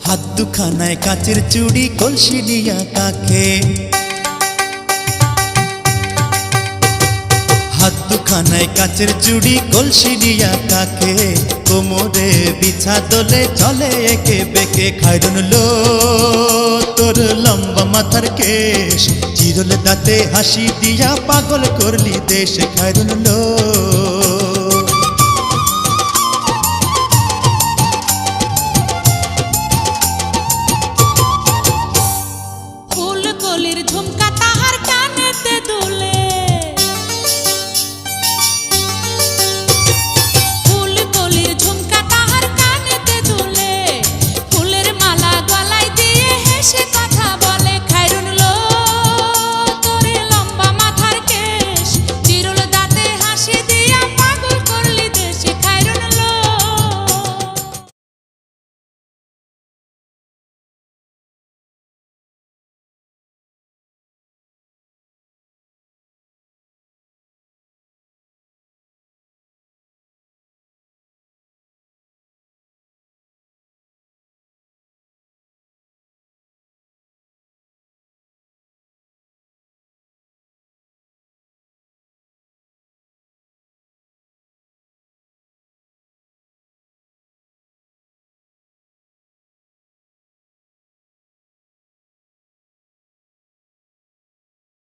হাত দুখানায় কাচের চুড়ি কলসি নিয়া কাকে, হাত দুখানায় কাচের চুড়ি কলসি নিয়া কাকে, কোমরে বিছা দোলে চলে একে বেকে। খায়রুন লো তোর লম্বা মাথার কেশ, চিরল দাঁতে হাসি দিয়া পাগল করলি দেশ। খায়রুন লো